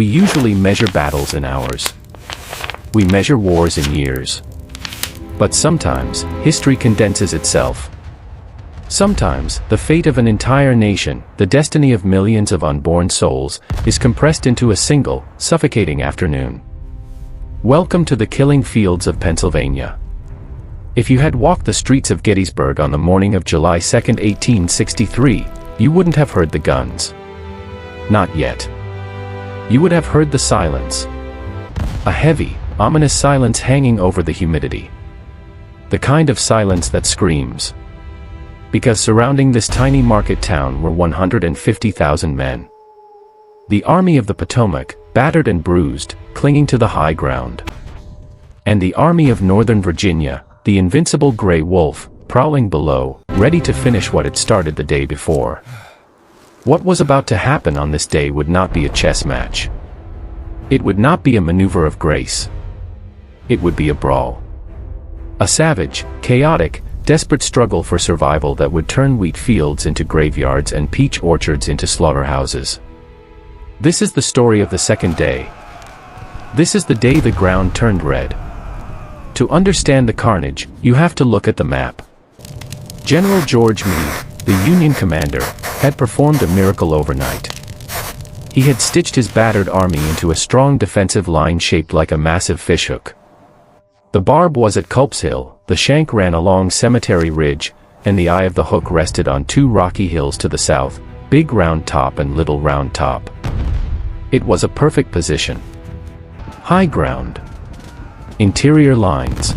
We usually measure battles in hours. We measure wars in years. But sometimes, history condenses itself. Sometimes, the fate of an entire nation, the destiny of millions of unborn souls, is compressed into a single, suffocating afternoon. Welcome to the killing fields of Pennsylvania. If you had walked the streets of Gettysburg on the morning of July 2, 1863, you wouldn't have heard the guns. Not yet. You would have heard the silence. A heavy, ominous silence hanging over the humidity. The kind of silence that screams. Because surrounding this tiny market town were 150,000 men. The Army of the Potomac, battered and bruised, clinging to the high ground. And the Army of Northern Virginia, the invincible gray wolf, prowling below, ready to finish what it started the day before. What was about to happen on this day would not be a chess match. It would not be a maneuver of grace. It would be a brawl. A savage, chaotic, desperate struggle for survival that would turn wheat fields into graveyards and peach orchards into slaughterhouses. This is the story of the second day. This is the day the ground turned red. To understand the carnage, you have to look at the map. General George Meade, the Union commander, had performed a miracle overnight. He had stitched his battered army into a strong defensive line shaped like a massive fishhook. The barb was at Culp's Hill, the shank ran along Cemetery Ridge, and the eye of the hook rested on two rocky hills to the south, Big Round Top and Little Round Top. It was a perfect position. High ground. Interior lines.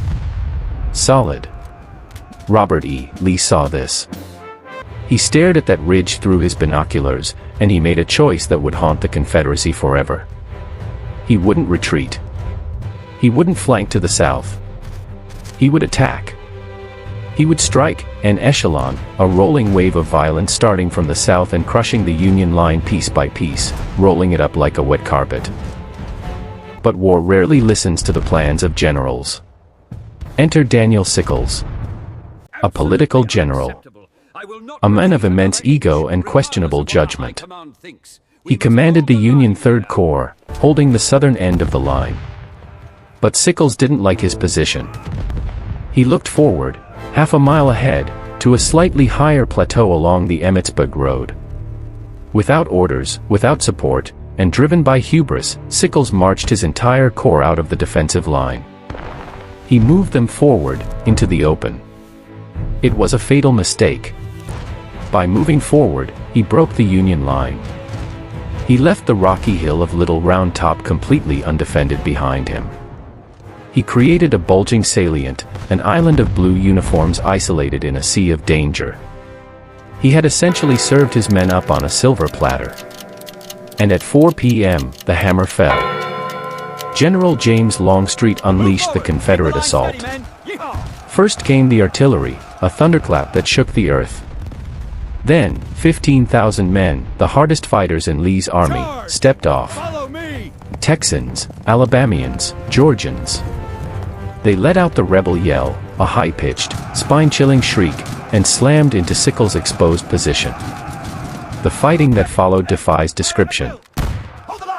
Solid. Robert E. Lee saw this. He stared at that ridge through his binoculars, and he made a choice that would haunt the Confederacy forever. He wouldn't retreat. He wouldn't flank to the south. He would attack. He would strike, an echelon, a rolling wave of violence starting from the south and crushing the Union line piece by piece, rolling it up like a wet carpet. But war rarely listens to the plans of generals. Enter Daniel Sickles. A political general. A man of immense ego and questionable judgment. He commanded the Union Third Corps, holding the southern end of the line. But Sickles didn't like his position. He looked forward, half a mile ahead, to a slightly higher plateau along the Emmitsburg Road. Without orders, without support, and driven by hubris, Sickles marched his entire corps out of the defensive line. He moved them forward, into the open. It was a fatal mistake. By moving forward, he broke the Union line. He left the rocky hill of Little Round Top completely undefended behind him. He created a bulging salient, an island of blue uniforms isolated in a sea of danger. He had essentially served his men up on a silver platter. And at 4 p.m., the hammer fell. General James Longstreet unleashed the Confederate assault. First came the artillery, a thunderclap that shook the earth. Then, 15,000 men, the hardest fighters in Lee's army, stepped off. Texans, Alabamians, Georgians. They let out the rebel yell, a high-pitched, spine-chilling shriek, and slammed into Sickles' exposed position. The fighting that followed defies description.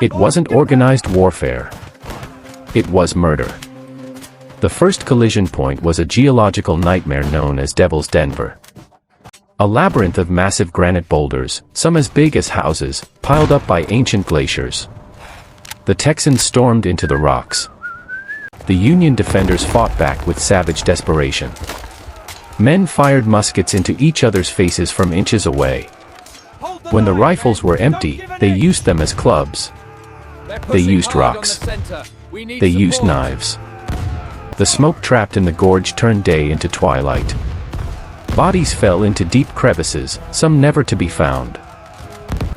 It wasn't organized warfare. It was murder. The first collision point was a geological nightmare known as Devil's Denver. A labyrinth of massive granite boulders, some as big as houses, piled up by ancient glaciers. The Texans stormed into the rocks. The Union defenders fought back with savage desperation. Men fired muskets into each other's faces from inches away. When the rifles were empty, they used them as clubs. They used rocks. They used knives. The smoke trapped in the gorge turned day into twilight. Bodies fell into deep crevices, some never to be found.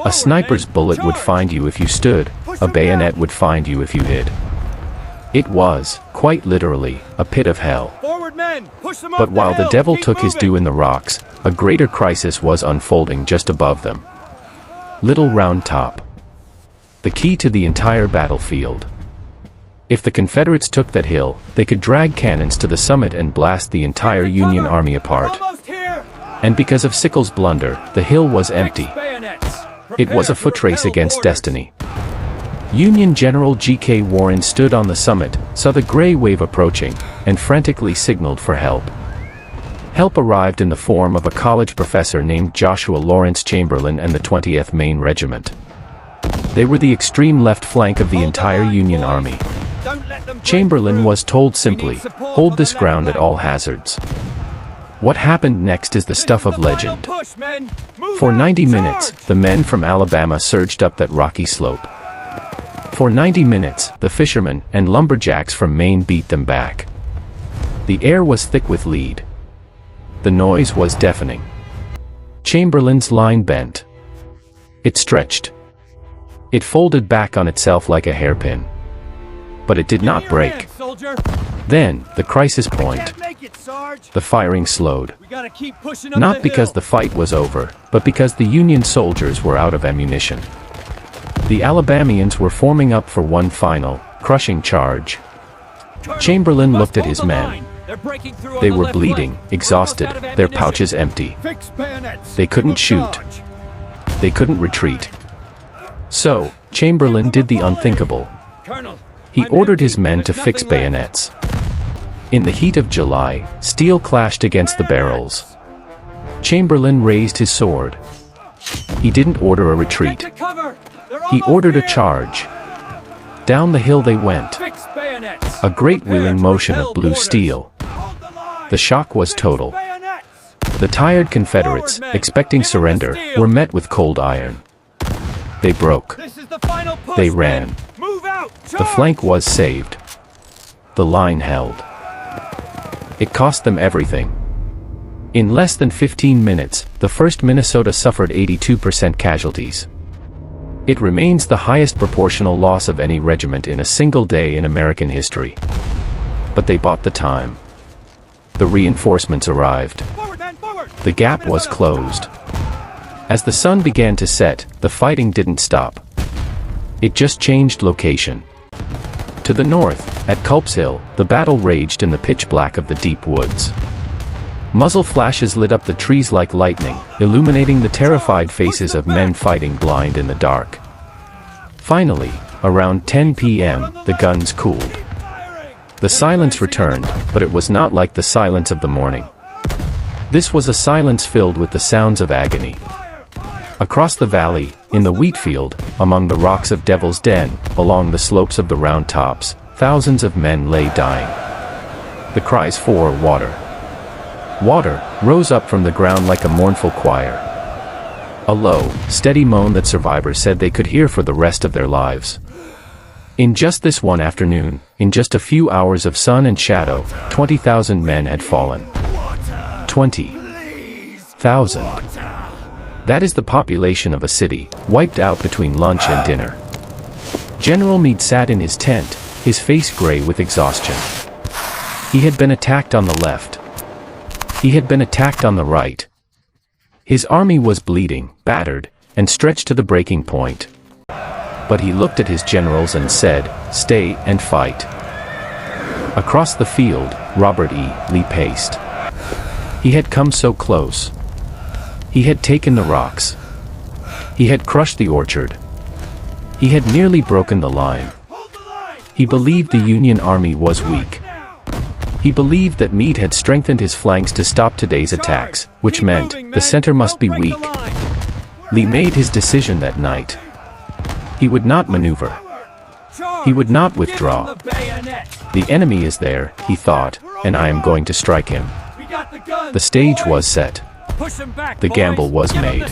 A sniper's bullet would find you if you stood, a bayonet would find you if you hid. It was, quite literally, a pit of hell. But while the devil took his due in the rocks, a greater crisis was unfolding just above them. Little Round Top. The key to the entire battlefield. If the Confederates took that hill, they could drag cannons to the summit and blast the entire Union army apart. And because of Sickles' blunder, the hill was empty. It was a foot race against destiny. Union General G.K. Warren stood on the summit, saw the gray wave approaching, and frantically signaled for help. Help arrived in the form of a college professor named Joshua Lawrence Chamberlain and the 20th Maine Regiment. They were the extreme left flank of the entire Union Army. Chamberlain was told simply, "Hold this ground at all hazards." What happened next is the stuff of legend. For 90 minutes, the men from Alabama surged up that rocky slope. For 90 minutes, the fishermen and lumberjacks from Maine beat them back. The air was thick with lead. The noise was deafening. Chamberlain's line bent. It stretched. It folded back on itself like a hairpin. But it did not break. Then, the crisis point. The firing slowed. Not because the fight was over, but because the Union soldiers were out of ammunition. The Alabamians were forming up for one final, crushing charge. Chamberlain looked at his men. They were bleeding, exhausted, their pouches empty. They couldn't shoot. They couldn't retreat. So, Chamberlain did the unthinkable. He ordered his men to fix bayonets. In the heat of July, steel clashed against the barrels. Chamberlain raised his sword. He didn't order a retreat. He ordered a charge. Down the hill they went. A great wheeling motion of blue steel. The shock was total. The tired Confederates, expecting surrender, were met with cold iron. They broke. They ran. The flank was saved. The line held. It cost them everything. In less than 15 minutes, the 1st Minnesota suffered 82% casualties. It remains the highest proportional loss of any regiment in a single day in American history. But they bought the time. The reinforcements arrived. The gap was closed. As the sun began to set, the fighting didn't stop. It just changed location. To the north, at Culp's Hill, the battle raged in the pitch black of the deep woods. Muzzle flashes lit up the trees like lightning, illuminating the terrified faces of men fighting blind in the dark. Finally, around 10 p.m., the guns cooled. The silence returned, but it was not like the silence of the morning. This was a silence filled with the sounds of agony. Across the valley, in the Wheatfield, among the rocks of Devil's Den, along the slopes of the Round Tops, thousands of men lay dying. The cries for water. Water rose up from the ground like a mournful choir. A low, steady moan that survivors said they could hear for the rest of their lives. In just this one afternoon, in just a few hours of sun and shadow, 20,000 men had fallen. 20,000. That is the population of a city, wiped out between lunch and dinner. General Meade sat in his tent, his face gray with exhaustion. He had been attacked on the left. He had been attacked on the right. His army was bleeding, battered, and stretched to the breaking point. But he looked at his generals and said, "Stay and fight." Across the field, Robert E. Lee paced. He had come so close. He had taken the rocks. He had crushed the orchard. He had nearly broken the line. He believed the Union Army was weak. He believed that Meade had strengthened his flanks to stop today's attacks, which meant the center must be weak. Lee made his decision that night. He would not maneuver. He would not withdraw. The enemy is there, he thought, and I am going to strike him. The stage was set. The gamble was made.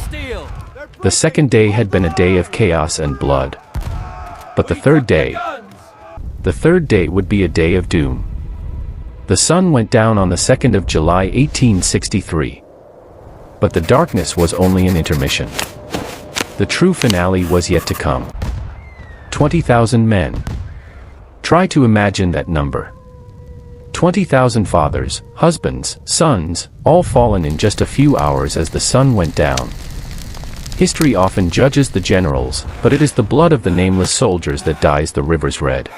The second day had been a day of chaos and blood. But the third day would be a day of doom. The sun went down on the 2nd of July 1863. But the darkness was only an intermission. The true finale was yet to come. 20,000 men. Try to imagine that number. 20,000 fathers, husbands, sons, all fallen in just a few hours as the sun went down. History often judges the generals, but it is the blood of the nameless soldiers that dyes the rivers red.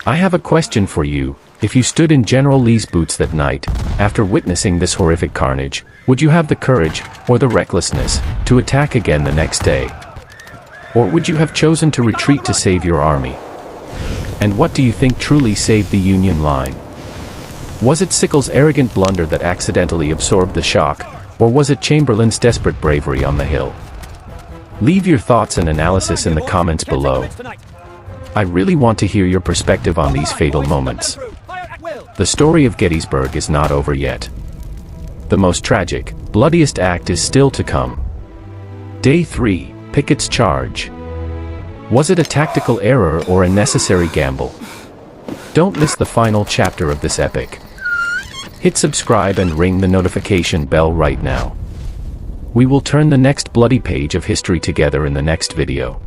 I have a question for you. If you stood in General Lee's boots that night, after witnessing this horrific carnage, would you have the courage, or the recklessness, to attack again the next day? Or would you have chosen to retreat to save your army? And what do you think truly saved the Union line? Was it Sickles' arrogant blunder that accidentally absorbed the shock, or was it Chamberlain's desperate bravery on the hill? Leave your thoughts and analysis in the comments below. I really want to hear your perspective on these fatal moments. The story of Gettysburg is not over yet. The most tragic, bloodiest act is still to come. Day 3, Pickett's charge. Was it a tactical error or a necessary gamble? Don't miss the final chapter of this epic. Hit subscribe and ring the notification bell right now. We will turn the next bloody page of history together in the next video.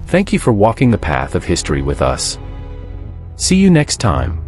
Thank you for walking the path of history with us. See you next time.